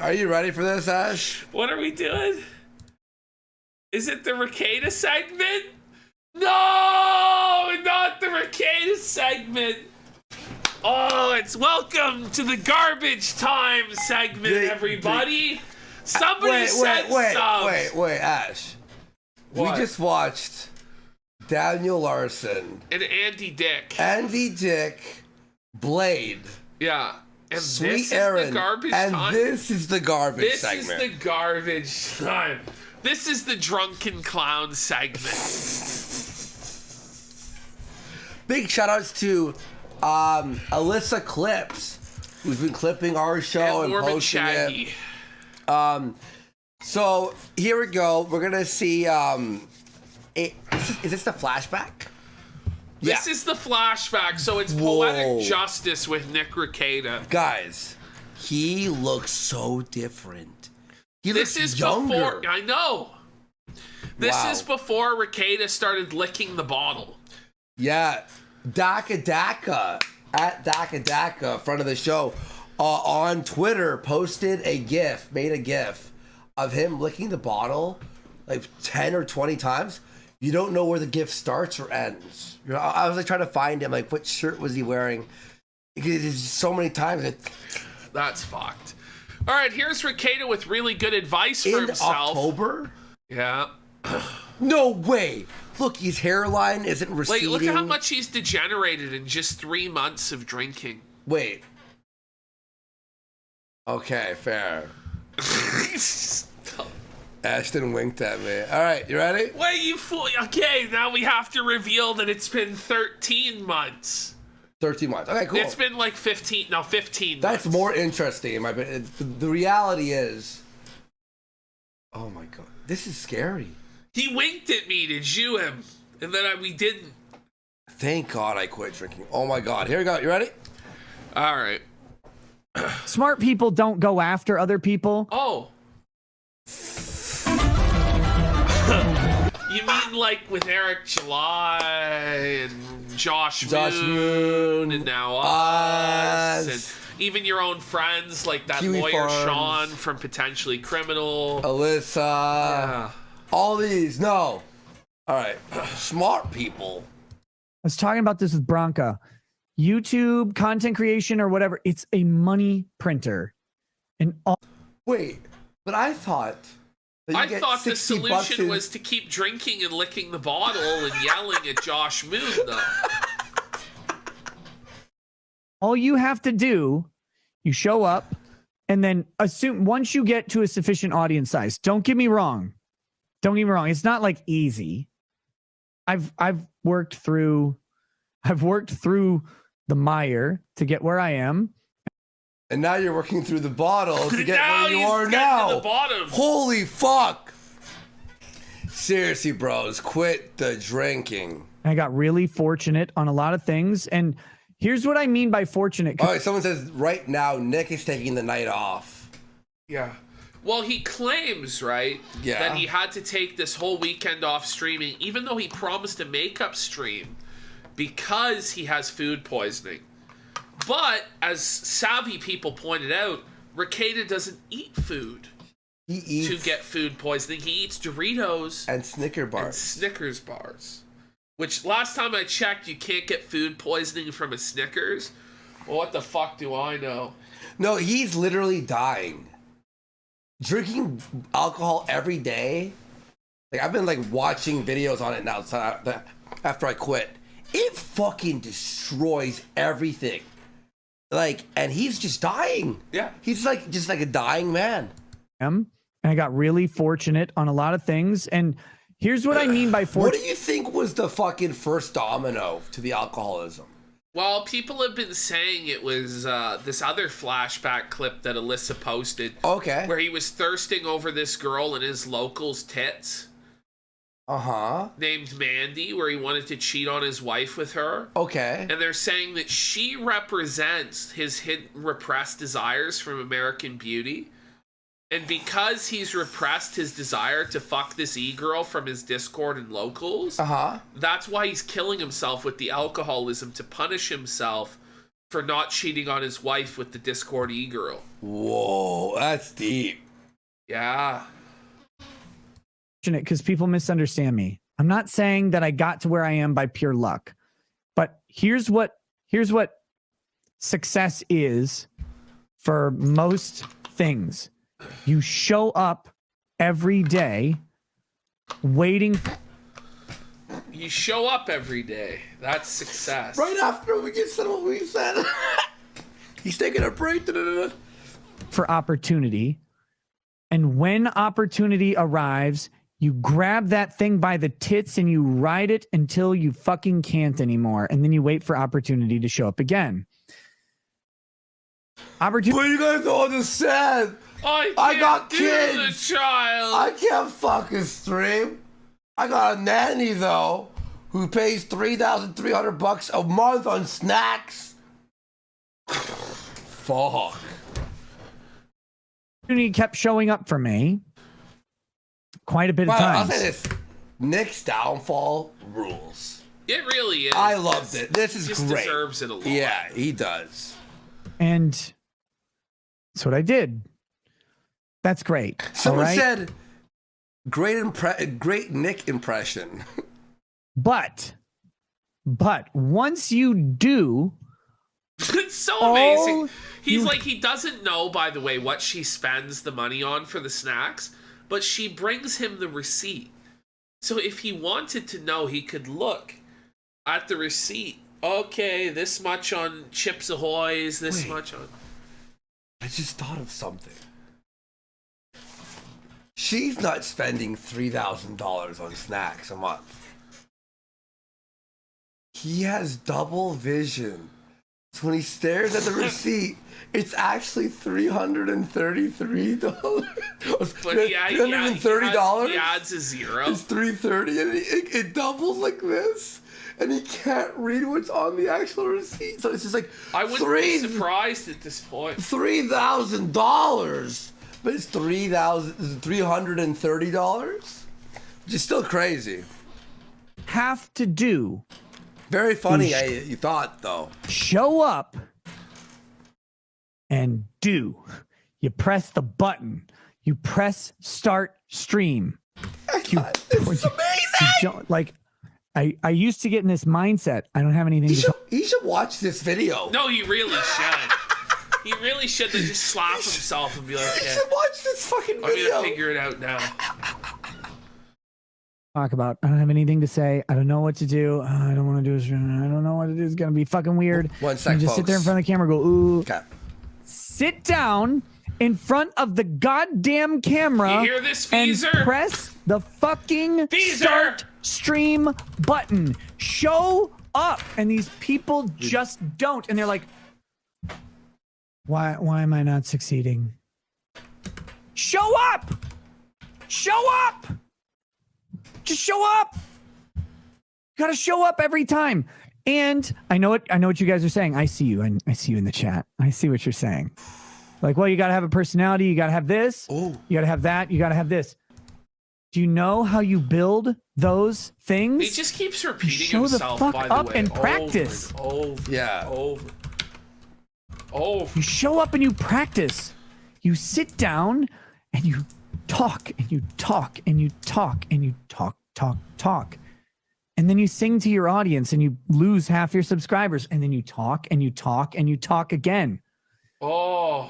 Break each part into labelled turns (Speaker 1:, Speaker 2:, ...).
Speaker 1: Are you ready for this, Ash?
Speaker 2: What are we doing? Is it the Rekieta segment? No, not the Rekieta segment. Oh, it's welcome to the garbage time segment, everybody. Somebody said
Speaker 1: wait, Ash.
Speaker 2: What?
Speaker 1: We just watched Daniel Larson
Speaker 2: And Andy Dick.
Speaker 1: Andy Dick, Blade.
Speaker 2: Yeah. And
Speaker 1: Sweet
Speaker 2: this
Speaker 1: Aaron,
Speaker 2: is the garbage
Speaker 1: and
Speaker 2: time.
Speaker 1: this is the garbage segment.
Speaker 2: This is the garbage time. This is the drunken clown segment.
Speaker 1: Big shout outs to Alyssa Clips, who's been clipping our show and
Speaker 2: Norman
Speaker 1: posting
Speaker 2: Shaggy.
Speaker 1: it. So here we go. We're gonna see. Is this the flashback?
Speaker 2: This is the flashback, so it's Poetic Justice with Nick Rekieta.
Speaker 1: Guys, he looks so different.
Speaker 2: This is
Speaker 1: younger.
Speaker 2: Before. I know. This is before Rekieta started licking the bottle.
Speaker 1: Yeah, Daka at Daka, front of the show, on Twitter made a GIF of him licking the bottle like 10 or 20 times. You don't know where the GIF starts or ends. You know, I was like trying to find him, like what shirt was he wearing? Because it's so many times.
Speaker 2: That's fucked. All right, here's Rekieta with really good advice for himself.
Speaker 1: In October?
Speaker 2: Yeah.
Speaker 1: No way. Look, his hairline isn't receding.
Speaker 2: Like, look at how much he's degenerated in just 3 months of drinking.
Speaker 1: Wait. Okay, fair. Ashton winked at me. All right, you ready?
Speaker 2: Wait, you fool. Okay, now we have to reveal that it's been 13 months.
Speaker 1: 13 months. Okay, cool.
Speaker 2: It's been like 15 months.
Speaker 1: That's more interesting in my opinion. The reality is, oh my God, this is scary.
Speaker 2: He winked at me to Jew him, and then we didn't.
Speaker 1: Thank God I quit drinking. Oh my God, here we go. You ready?
Speaker 2: All right.
Speaker 3: Smart people don't go after other people.
Speaker 2: Oh. You mean like with Eric July and Josh Moon and now us and even your own friends like that
Speaker 1: Kiwi
Speaker 2: lawyer
Speaker 1: Farms.
Speaker 2: Sean from Potentially Criminal.
Speaker 1: Alyssa.
Speaker 2: Yeah.
Speaker 1: All these. No. All right. Smart people.
Speaker 3: I was talking about this with Bronca. YouTube, content creation, or whatever, it's a money printer. And
Speaker 1: Wait, but I thought
Speaker 2: the solution was to keep drinking and licking the bottle and yelling at Josh Moon, though.
Speaker 3: all you have to do, you show up, and then assume once you get to a sufficient audience size. Don't get me wrong. It's not like easy. I've worked through the mire to get where I am.
Speaker 1: And now you're working through the bottle to get where you are
Speaker 2: To
Speaker 1: now.
Speaker 2: the bottom.
Speaker 1: Holy fuck. Seriously, bros, quit the drinking.
Speaker 3: I got really fortunate on a lot of things. And here's what I mean by fortunate.
Speaker 1: All right, someone says right now Nick is taking the night off.
Speaker 2: Yeah. Well, he claims, right, that he had to take this whole weekend off streaming, even though he promised a makeup stream, because he has food poisoning. But, as savvy people pointed out, Rekieta doesn't eat food to get food poisoning. He eats Doritos
Speaker 1: and
Speaker 2: Snickers bars. Which, last time I checked, you can't get food poisoning from a Snickers. Well, what the fuck do I know?
Speaker 1: No, he's literally dying. Drinking alcohol every day. Like, I've been like watching videos on it now after I quit. It fucking destroys everything. Like, and he's just dying.
Speaker 2: Yeah.
Speaker 1: He's like just like a dying man.
Speaker 3: And I got really fortunate on a lot of things. And here's what I mean by fortunate.
Speaker 1: What do you think was the fucking first domino to the alcoholism?
Speaker 2: Well, people have been saying it was this other flashback clip that Alyssa posted.
Speaker 1: Okay.
Speaker 2: Where he was thirsting over this girl in his local's tits.
Speaker 1: Uh-huh.
Speaker 2: Named Mandy, where he wanted to cheat on his wife with her.
Speaker 1: Okay.
Speaker 2: And they're saying that she represents his hidden repressed desires from American Beauty. And because he's repressed his desire to fuck this e-girl from his Discord and locals, that's why he's killing himself with the alcoholism to punish himself for not cheating on his wife with the Discord e-girl.
Speaker 1: Whoa, that's deep.
Speaker 2: Yeah.
Speaker 3: Because people misunderstand me. I'm not saying that I got to where I am by pure luck, but here's what success is for most things. You show up every day waiting.
Speaker 2: You show up every day. That's success.
Speaker 1: Right after we get said what we said. He's taking a break.
Speaker 3: For opportunity. And when opportunity arrives, you grab that thing by the tits and you ride it until you fucking can't anymore. And then you wait for opportunity to show up again. Opportunity.
Speaker 1: What you guys all just said? I got kids.
Speaker 2: The child.
Speaker 1: I can't fucking stream. I got a nanny though, who pays $3,300 a month on snacks. Fuck.
Speaker 3: He kept showing up for me quite a bit of times.
Speaker 1: I'll say this: Nick's downfall rules.
Speaker 2: It really is.
Speaker 1: I loved it. This is
Speaker 2: just
Speaker 1: great.
Speaker 2: Deserves it a lot.
Speaker 1: Yeah, he does.
Speaker 3: And that's what I did. That's great.
Speaker 1: Someone said, great Nick impression.
Speaker 3: But once you do,
Speaker 2: it's so amazing. He's like, he doesn't know, by the way, what she spends the money on for the snacks, but she brings him the receipt. So if he wanted to know, he could look at the receipt. Okay, this much on Chips Ahoy's, this much on...
Speaker 1: I just thought of something. She's not spending $3,000 on snacks a month. He has double vision. So when he stares at the receipt, it's actually $333.
Speaker 2: But
Speaker 1: $330?
Speaker 2: He adds a zero.
Speaker 1: It's $330, and it doubles like this, and he can't read what's on the actual receipt. So it's just like
Speaker 2: I wouldn't be surprised at this point.
Speaker 1: $3,000, but it's $330, which is still crazy.
Speaker 3: have to do.
Speaker 1: Very funny. You thought though.
Speaker 3: Show up and do. You press the button. You press start stream.
Speaker 1: This is amazing.
Speaker 3: I used to get in this mindset. I don't have anything
Speaker 1: He should watch this video.
Speaker 2: No, he really should. He really should just slap himself and be like,
Speaker 1: He should watch this fucking video.
Speaker 2: I'm gonna figure it out now.
Speaker 3: talk about. I don't have anything to say. I don't know what to do. I don't want to do this. I don't know what to do. It's gonna be fucking weird.
Speaker 1: One sec,
Speaker 3: you just sit there in front of the camera and go, ooh.
Speaker 1: Okay.
Speaker 3: Sit down in front of the goddamn camera.
Speaker 2: You hear this,
Speaker 3: and
Speaker 2: Feezer?
Speaker 3: press the fucking
Speaker 2: Feezer!
Speaker 3: start stream button. Show up. And these people just don't. And they're like, why am I not succeeding? Show up! Show up! Just show up! You gotta show up every time. And I know what you guys are saying. I see you, and I see you in the chat. I see what you're saying. Like, well, you gotta have a personality, you gotta have this, you gotta have that, you gotta have this. Do you know how you build those things?
Speaker 2: He just keeps repeating
Speaker 3: Show
Speaker 2: himself,
Speaker 3: the fuck
Speaker 2: by the
Speaker 3: up
Speaker 2: way,
Speaker 3: and practice.
Speaker 2: Over.
Speaker 3: You show up and you practice. You sit down and you talk and you talk and you talk and you talk. And then you sing to your audience and you lose half your subscribers. And then you talk and you talk and you talk again.
Speaker 2: Oh.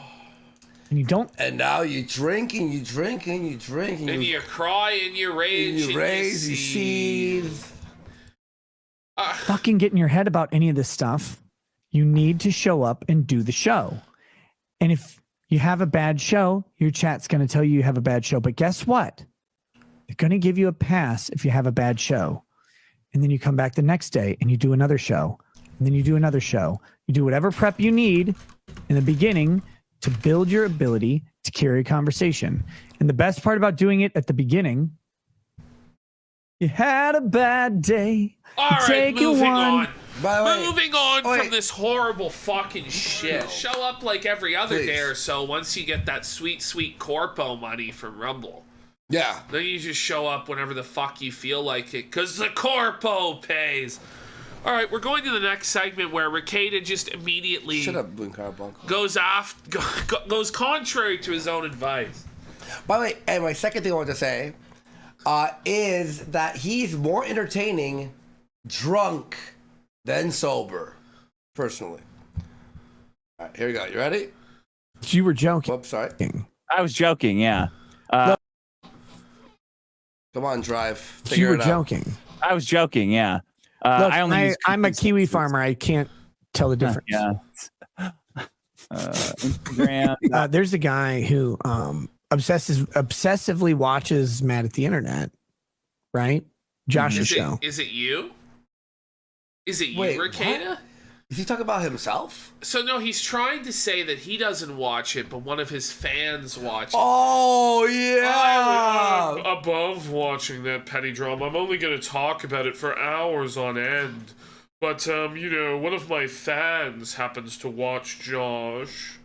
Speaker 3: And you don't.
Speaker 1: And now you drink and you drink and you drink.
Speaker 2: And you cry and you rage and you
Speaker 1: raise, you seethe.
Speaker 3: Fucking get in your head about any of this stuff. You need to show up and do the show. And if you have a bad show, your chat's going to tell you have a bad show. But guess what? They're going to give you a pass if you have a bad show. And then you come back the next day and you do another show. And then you do another show. You do whatever prep you need in the beginning to build your ability to carry a conversation. And the best part about doing it at the beginning, you had a bad day.
Speaker 2: All right, moving on.
Speaker 1: Moving
Speaker 2: on from this horrible fucking shit. Show up like every other day or so once you get that sweet, sweet Corpo money from Rumble.
Speaker 1: Yeah.
Speaker 2: Then you just show up whenever the fuck you feel like it, because the Corpo pays. All right, we're going to the next segment where Rekieta just immediately goes contrary to his own advice.
Speaker 1: By the way, and my second thing I want to say is that he's more entertaining drunk than sober, personally. All right, here we go. You ready?
Speaker 3: You were joking.
Speaker 1: Whoops, sorry.
Speaker 4: I was joking, yeah.
Speaker 1: Come on, Drive.
Speaker 3: You were joking.
Speaker 4: I was joking, yeah.
Speaker 3: Look,
Speaker 4: I'm
Speaker 3: a Kiwi farmer. I can't tell the difference.
Speaker 4: Yeah. Instagram.
Speaker 3: There's a guy who obsessively watches Mad at the Internet, right? Josh's show.
Speaker 2: Is it you? Is it you,
Speaker 1: Wait,
Speaker 2: Rekieta?
Speaker 1: what? Is he talking about himself?
Speaker 2: So no, he's trying to say that he doesn't watch it, but one of his fans watch it.
Speaker 1: Oh, yeah!
Speaker 2: I'm above watching that petty drama. I'm only going to talk about it for hours on end. But, one of my fans happens to watch Josh.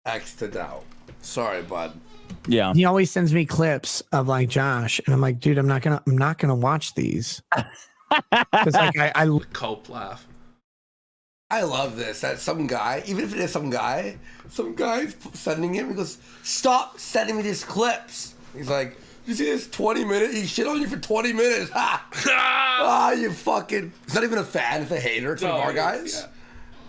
Speaker 3: X
Speaker 1: to doubt. Sorry, bud.
Speaker 4: Yeah.
Speaker 3: He always sends me clips of like Josh, and I'm like, dude, I'm not gonna watch these. Because like I
Speaker 2: Cope laugh.
Speaker 1: I love this. That some guy, even if it is some guy's sending him. He goes, "Stop sending me these clips." He's like, "You see this 20 minutes? He shit on you for 20 minutes." Ha! You fucking. He's not even a fan. It's a hater. It's one of our guys.
Speaker 2: Yeah.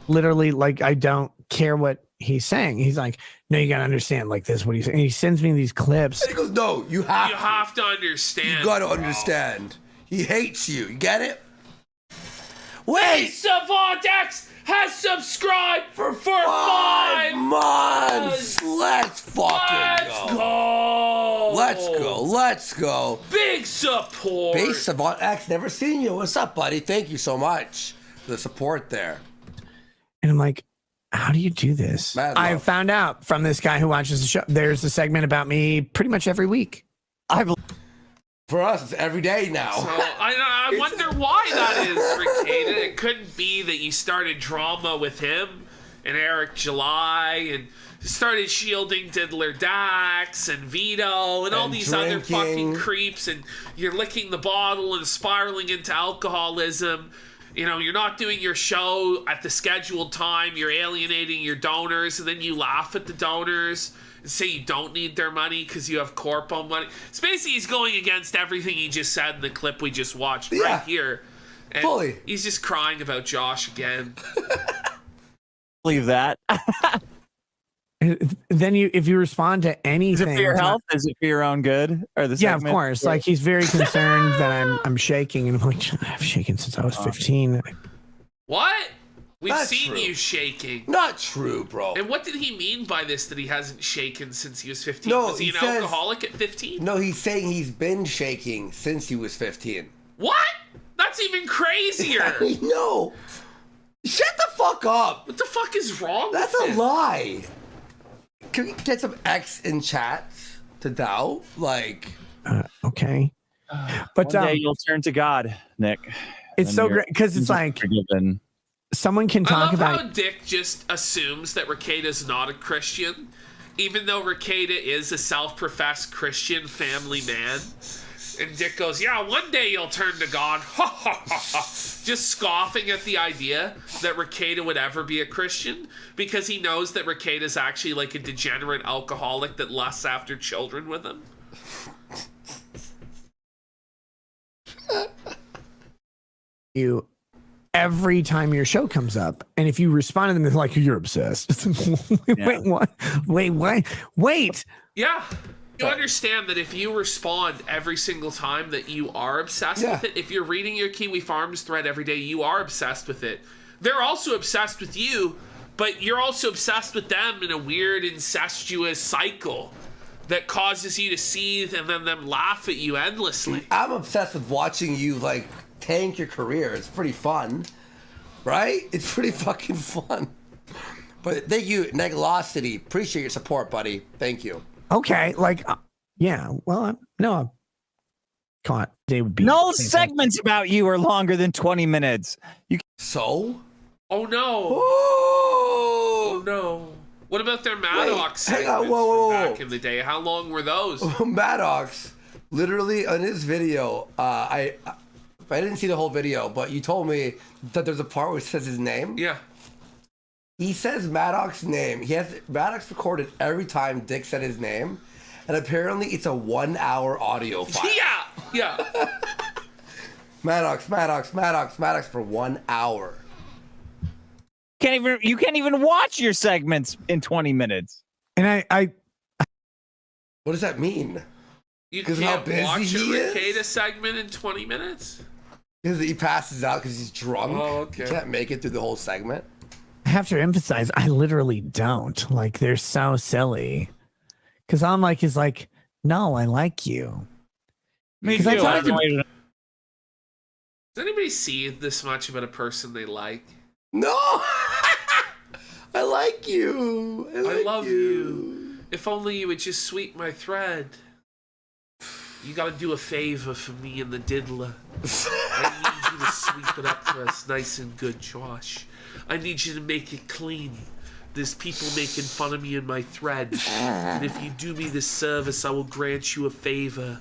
Speaker 3: literally like I don't care what he's saying. He's like, no, you gotta understand like this. What he's saying. And he sends me these clips.
Speaker 1: And he goes, no, you have
Speaker 2: to understand.
Speaker 1: You gotta understand. He hates you. You get it?
Speaker 2: Wait, Savant X has subscribed for 5
Speaker 1: months. Let's fucking go. Let's go.
Speaker 2: Big support.
Speaker 1: Base Savant X, never seen you. What's up, buddy? Thank you so much for the support there.
Speaker 3: And I'm like, how do you do this? I found out from this guy who watches the show. There's a segment about me pretty much every week.
Speaker 1: For us, it's every day now.
Speaker 2: So I wonder why that is, Rekieta. It couldn't be that you started drama with him and Eric July and started shielding Diddler Dax and Vito and all these other fucking creeps, and you're licking the bottle and spiraling into alcoholism. You know, you're not doing your show at the scheduled time. You're alienating your donors, and then you laugh at the donors and say you don't need their money because you have corpo money. It's basically he's going against everything he just said in the clip we just watched right here. And
Speaker 1: fully.
Speaker 2: He's just crying about Josh again.
Speaker 4: Believe that.
Speaker 3: Then if you respond to anything,
Speaker 4: is it for your health? Is it for your own good? Or the
Speaker 3: yeah, of course. Like he's very concerned that I'm shaking, and I'm like, I've shaken since I was 15.
Speaker 2: What? We've
Speaker 1: Not
Speaker 2: seen
Speaker 1: true.
Speaker 2: you shaking.
Speaker 1: Not true, bro.
Speaker 2: And what did he mean by this? That he hasn't shaken since he was 15?
Speaker 1: No,
Speaker 2: was he an alcoholic at 15?
Speaker 1: No, he's saying he's been shaking since he was 15.
Speaker 2: What? That's even crazier.
Speaker 1: No. Shut the fuck up.
Speaker 2: What the fuck is wrong
Speaker 1: That's
Speaker 2: with
Speaker 1: a
Speaker 2: it?
Speaker 1: lie. Can we get some X in chat to doubt? Like,
Speaker 3: okay. But
Speaker 4: one day you'll turn to God, Nick.
Speaker 3: It's so great because it's like
Speaker 4: forgiven.
Speaker 3: Someone can talk
Speaker 2: I love
Speaker 3: about
Speaker 2: how Dick just assumes that Rekieta's not a Christian, even though Rekieta is a self-professed Christian family man. And Dick goes, yeah, one day you'll turn to God. Ha ha ha ha. Just scoffing at the idea that Rekieta would ever be a Christian because he knows that Rekieta's actually like a degenerate alcoholic that lusts after children with him.
Speaker 3: you every time your show comes up, and if you respond to them, they're like, you're obsessed. Wait, what? Wait.
Speaker 2: Yeah. You understand that if you respond every single time that you are obsessed with it, if you're reading your Kiwi Farms thread every day, you are obsessed with it. They're also obsessed with you, but you're also obsessed with them in a weird incestuous cycle that causes you to seethe and then them laugh at you endlessly.
Speaker 1: I'm obsessed with watching you like tank your career. It's pretty fun, right? It's pretty fucking fun. But thank you, Neglosity. Appreciate your support, buddy. Thank you.
Speaker 3: Okay, like, yeah. Well, no, caught. They would be
Speaker 4: no segments about you are longer than 20 minutes.
Speaker 1: So?
Speaker 2: Oh no!
Speaker 1: Oh
Speaker 2: no! What about their Maddox
Speaker 1: hang
Speaker 2: segments
Speaker 1: on, whoa.
Speaker 2: from back in the day? How long were those?
Speaker 1: Maddox. Literally on his video, I didn't see the whole video, but you told me that there's a part where it says his name.
Speaker 2: Yeah.
Speaker 1: He says Maddox's name. Maddox recorded every time Dick said his name, and apparently it's a 1 hour audio file.
Speaker 2: Yeah.
Speaker 1: Maddox for 1 hour.
Speaker 4: You can't even watch your segments in 20 minutes.
Speaker 3: And I
Speaker 1: What does that mean?
Speaker 2: You
Speaker 1: 'Cause
Speaker 2: can't
Speaker 1: how busy
Speaker 2: watch a
Speaker 1: he is?
Speaker 2: Rekieta segment in 20 minutes?
Speaker 1: Because he passes out because he's drunk.
Speaker 2: Oh, okay.
Speaker 1: He can't make it through the whole segment.
Speaker 3: have to emphasize, I literally don't. Like, they're so silly. Because I'm like, he's like, no, I like you.
Speaker 4: Me
Speaker 3: Because I
Speaker 4: too.
Speaker 3: tried to.
Speaker 2: Does anybody see this much about a person they like?
Speaker 1: No! I like you.
Speaker 2: I love you. If only you would just sweep my thread. You gotta do a favor for me and the diddler. I need you to sweep it up for us nice and good, Josh. I need you to make it clean. There's people making fun of me in my thread. And if you do me this service, I will grant you a favor.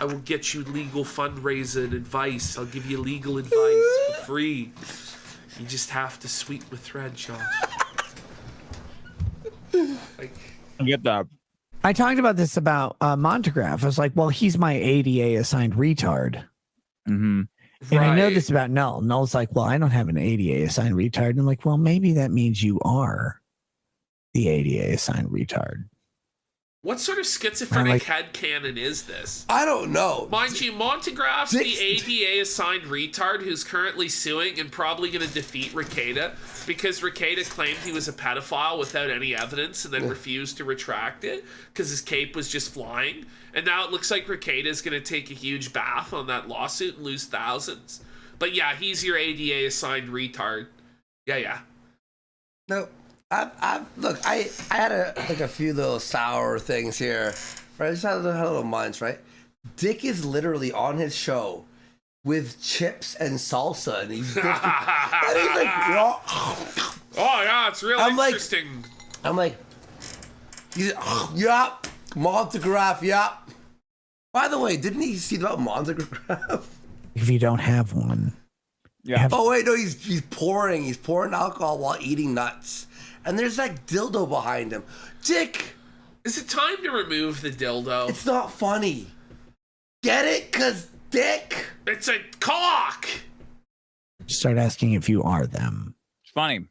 Speaker 2: I will get you legal fundraiser and advice. I'll give you legal advice for free. You just have to sweep the thread, Josh. Like,
Speaker 4: I get that.
Speaker 3: I talked about this about Montegraph. I was like, well, he's my ADA assigned retard.
Speaker 4: Mm-hmm.
Speaker 3: And I know
Speaker 2: right.
Speaker 3: this about Null. Null's like, well, I don't have an ADA assigned retard. And I'm like, well, maybe that means you are the ADA assigned retard.
Speaker 2: What sort of schizophrenic
Speaker 3: like-
Speaker 2: headcanon is this?
Speaker 1: I don't know.
Speaker 2: Mind you, Montegraph's the ADA assigned retard who's currently suing and probably going to defeat Rekieta because Rekieta claimed he was a pedophile without any evidence and then refused to retract it because his cape was just flying. And now it looks like Rekieta is going to take a huge bath on that lawsuit and lose thousands. But yeah, he's your ADA assigned retard. Yeah.
Speaker 1: No. Look, I had a few little sour things here, right? I just had little minds, right? Dick is literally on his show with chips and salsa, and he's like,
Speaker 2: Oh yeah, it's real interesting.
Speaker 1: I'm like, yup, Montegraph, yup. By the way, didn't he see about Montegraph?
Speaker 3: If you don't have one.
Speaker 4: Yeah.
Speaker 1: Oh wait, no, he's pouring alcohol while eating nuts. And there's that dildo behind him. Dick!
Speaker 2: Is it time to remove the dildo?
Speaker 1: It's not funny. Get it? Cause Dick!
Speaker 2: It's a cock!
Speaker 3: Start asking if you are them.
Speaker 4: It's funny.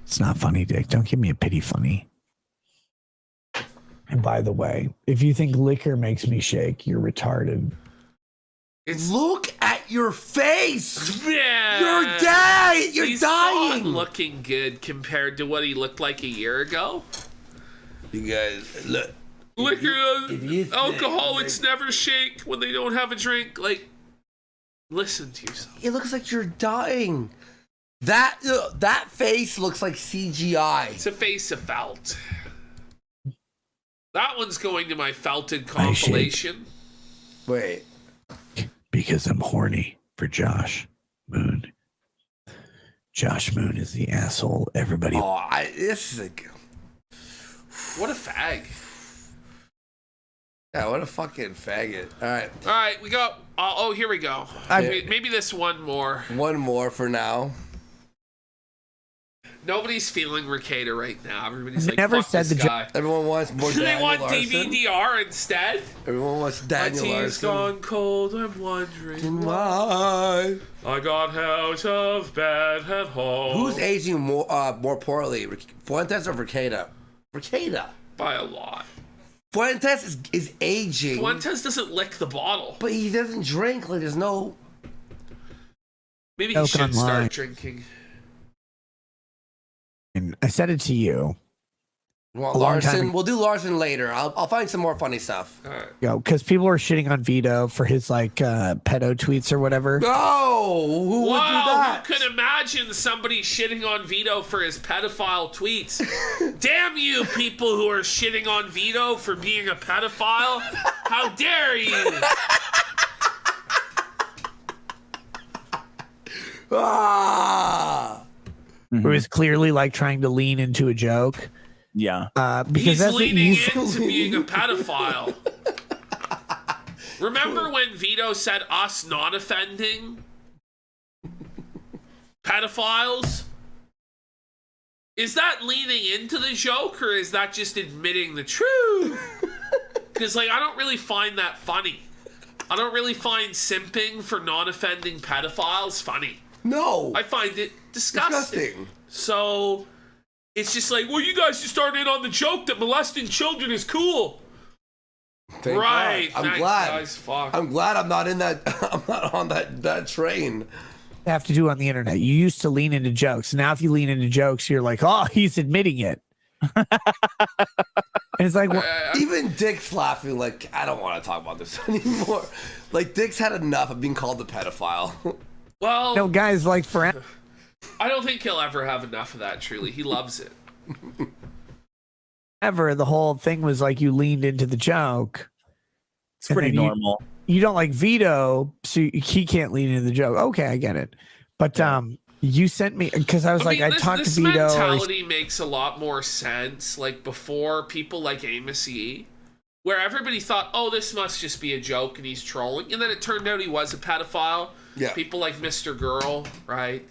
Speaker 3: It's not funny, Dick. Don't give me a pity funny. And by the way, if you think liquor makes me shake, you're retarded.
Speaker 1: Look at your face!
Speaker 2: Yeah.
Speaker 1: You're dead! You're
Speaker 2: He's
Speaker 1: dying!
Speaker 2: not looking good compared to what he looked like a year ago.
Speaker 1: You guys, look.
Speaker 2: Liquor, alcoholics never shake when they don't have a drink. Like, listen to yourself.
Speaker 1: It looks like you're dying. That face looks like CGI.
Speaker 2: It's a face of felt. That one's going to my felted compilation.
Speaker 1: Wait.
Speaker 3: Because I'm horny for Josh Moon. Josh Moon is the asshole everybody.
Speaker 1: This is a...
Speaker 2: What a fag.
Speaker 1: Yeah, what a fucking faggot. All right,
Speaker 2: we go. Oh, here we go. Maybe this one more.
Speaker 1: One more for now.
Speaker 2: Nobody's feeling Rekieta right now. Everybody's like,
Speaker 3: Never
Speaker 2: fuck
Speaker 3: said
Speaker 2: this
Speaker 3: the
Speaker 2: guy.
Speaker 1: Everyone wants more
Speaker 2: Do they
Speaker 1: Daniel
Speaker 2: want
Speaker 1: Larson.
Speaker 2: DVDR instead?
Speaker 1: Everyone wants Daniel
Speaker 2: My tea's
Speaker 1: Larson.
Speaker 2: gone cold. I'm wondering
Speaker 1: Why?
Speaker 2: I got out of bed at home.
Speaker 1: Who's aging more poorly, Fuentes or Rekieta? Rekieta.
Speaker 2: By a lot.
Speaker 1: Fuentes is aging.
Speaker 2: Fuentes doesn't lick the bottle.
Speaker 1: But he doesn't drink. Like, there's no...
Speaker 2: Maybe he should start drinking.
Speaker 3: And I said it to you.
Speaker 1: You want
Speaker 3: A long time
Speaker 1: Larson?
Speaker 3: ago.
Speaker 1: We'll do Larson later. I'll find some more funny stuff.
Speaker 2: All right.
Speaker 3: Because people were shitting on Vito for his pedo tweets or whatever.
Speaker 1: Oh, who would do that?
Speaker 2: Who could imagine somebody shitting on Vito for his pedophile tweets? Damn you, people who are shitting on Vito for being a pedophile! How dare you!
Speaker 1: Ah!
Speaker 3: It was clearly like trying to lean into a joke.
Speaker 4: Yeah.
Speaker 3: Because
Speaker 2: He's
Speaker 3: that's what
Speaker 2: leaning
Speaker 3: you
Speaker 2: into being a pedophile. Remember when Vito said us not offending pedophiles? Is that leaning into the joke, or is that just admitting the truth? Because, like, I don't really find that funny. I don't really find simping for not offending pedophiles funny.
Speaker 1: No.
Speaker 2: I find it disgusting. So, it's just like, well, you guys just started in on the joke that molesting children is cool.
Speaker 1: Thank
Speaker 2: right.
Speaker 1: God.
Speaker 2: I'm glad. Guys, fuck.
Speaker 1: I'm glad I'm not in that. I'm not on that train.
Speaker 3: Have to do on the internet. You used to lean into jokes. Now, if you lean into jokes, you're like, oh, he's admitting it. And it's like, well,
Speaker 1: even Dick's laughing. Like, I don't want to talk about this anymore. Like, Dick's had enough of being called a pedophile.
Speaker 2: Well,
Speaker 3: no, guys, like forever.
Speaker 2: I don't think he'll ever have enough of that. Truly, he loves it.
Speaker 3: The whole thing was like you leaned into the joke.
Speaker 4: It's pretty normal.
Speaker 3: You don't like Vito, so he can't lean into the joke. Okay, I get it. But you sent me because I was I talked to Vito.
Speaker 2: This mentality makes a lot more sense. Like before, people like Amos Yee, where everybody thought, "Oh, this must just be a joke and he's trolling," and then it turned out he was a pedophile.
Speaker 1: Yeah.
Speaker 2: People like Mr. Girl, right?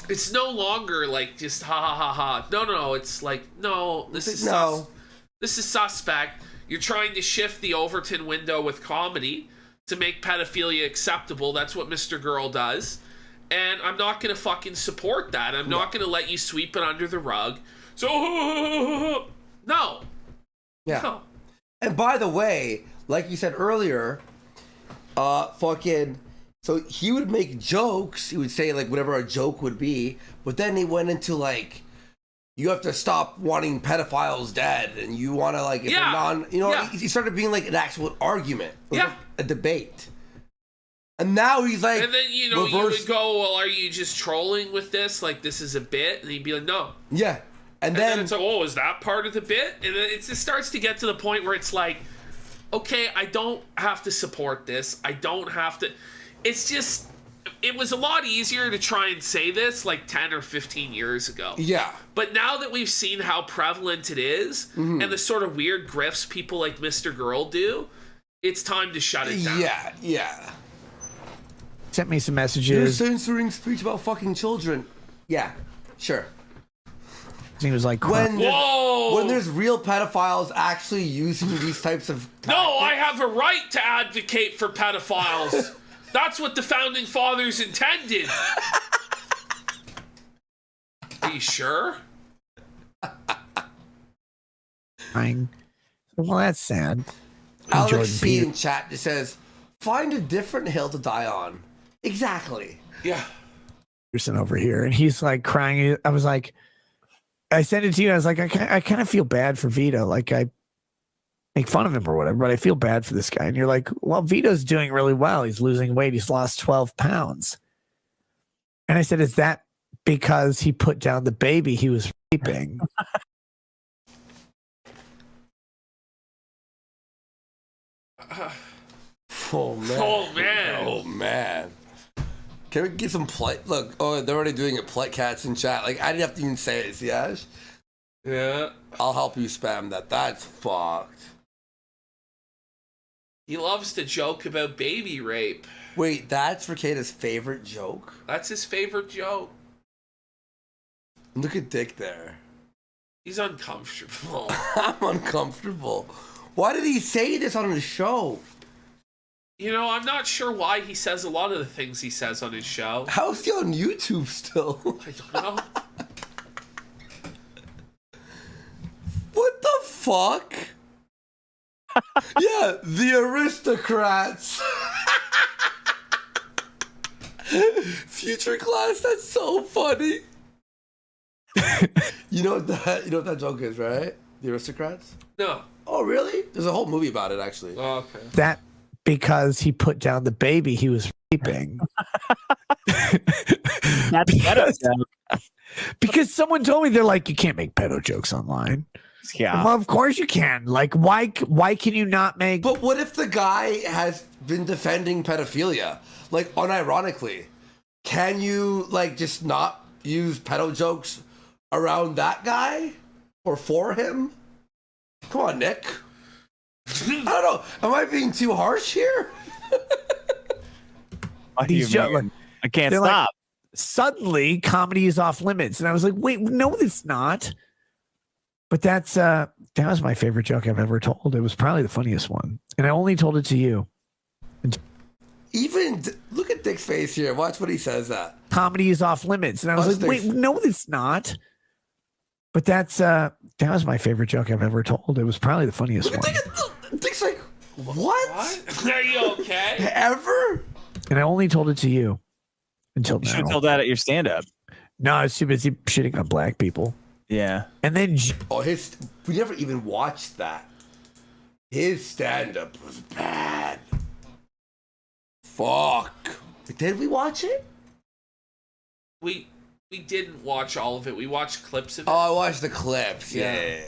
Speaker 2: It's no longer like just ha ha ha ha. No. It's like no. This is suspect. You're trying to shift the Overton window with comedy to make pedophilia acceptable. That's what Mr. Girl does. And I'm not going to fucking support that. I'm not going to let you sweep it under the rug. So, no.
Speaker 1: Yeah.
Speaker 2: No.
Speaker 1: And by the way, like you said earlier, so he would make jokes. He would say, like, whatever a joke would be. But then he went into, like, you have to stop wanting pedophiles dead, and you want to, like, if they're non, he started being like an actual argument, like a debate. And now he's like,
Speaker 2: and then you would go, well, are you just trolling with this? Like, this is a bit, and he'd be like, no.
Speaker 1: Yeah,
Speaker 2: and then it's like, oh, is that part of the bit? And then it just starts to get to the point where it's like, okay, I don't have to support this. I don't have to. It's just. It was a lot easier to try and say this like 10 or 15 years ago.
Speaker 1: Yeah.
Speaker 2: But now that we've seen how prevalent it is and the sort of weird grifts people like Mr. Girl do, it's time to shut it down.
Speaker 1: Yeah.
Speaker 3: Sent me some messages.
Speaker 1: You're censoring speech about fucking children. Yeah, sure.
Speaker 3: He was like,
Speaker 1: when there's real pedophiles actually using these types of tactics.
Speaker 2: No, I have a right to advocate for pedophiles. That's what the founding fathers intended. Are you sure?
Speaker 3: Well, that's sad.
Speaker 1: Alex C in chat just says, find a different hill to die on. Exactly.
Speaker 2: Yeah.
Speaker 3: Person over here, and he's like crying. I was like, I sent it to you. I was like, I kind of feel bad for Vito. Like, I make fun of him or whatever, but I feel bad for this guy. And you're like, well, Vito's doing really well. He's losing weight. He's lost 12 pounds. And I said, is that because he put down the baby he was raping?
Speaker 1: Oh, man. Can we get some Look, they're already doing it. Cats in chat. Like, I didn't have to even say it, Siaj.
Speaker 2: Yeah.
Speaker 1: I'll help you spam that. That's fucked.
Speaker 2: He loves to joke about baby rape.
Speaker 1: Wait, that's Rekieta's favorite joke?
Speaker 2: That's his favorite joke.
Speaker 1: Look at Dick there.
Speaker 2: He's uncomfortable.
Speaker 1: I'm uncomfortable. Why did he say this on his show?
Speaker 2: I'm not sure why he says a lot of the things he says on his show.
Speaker 1: How is he on YouTube still?
Speaker 2: I don't know.
Speaker 1: What the fuck? Yeah, the aristocrats. Future class, that's so funny. You know what that joke is, right? The aristocrats?
Speaker 2: No.
Speaker 1: Oh, really? There's a whole movie about it, actually.
Speaker 2: Oh, okay.
Speaker 3: That because he put down the baby he was raping.
Speaker 4: That's pedo joke.
Speaker 3: Because someone told me, they're like, you can't make pedo jokes online.
Speaker 4: Yeah.
Speaker 3: Well, of course you can. Like, why can you not make?
Speaker 1: But what if the guy has been defending pedophilia? Like, unironically, can you like just not use pedo jokes around that guy or for him? Come on, Nick. I don't know. Am I being too harsh here?
Speaker 3: These jokes,
Speaker 4: I can't
Speaker 3: they're
Speaker 4: stop.
Speaker 3: like, suddenly comedy is off limits. And I was like, wait, no, it's not. But that was my favorite joke I've ever told. It was probably the funniest one. And I only told it to you.
Speaker 1: Even look at Dick's face here. Watch what he says that.
Speaker 3: Comedy is off limits. And I was like, wait, no, it's not. But that was my favorite joke I've ever told. It was probably the funniest one.
Speaker 1: Dick's like, what?
Speaker 2: Are you okay?
Speaker 1: Ever?
Speaker 3: And I only told it to you until
Speaker 4: You should have
Speaker 3: now.
Speaker 4: told that at your stand-up.
Speaker 3: No, I was too busy shitting on black people.
Speaker 4: Yeah.
Speaker 3: And then
Speaker 1: We never even watched that. His stand-up was bad. Fuck. Did we watch it?
Speaker 2: We didn't watch all of it. We watched clips of it.
Speaker 1: Oh, I watched the clips. Yeah.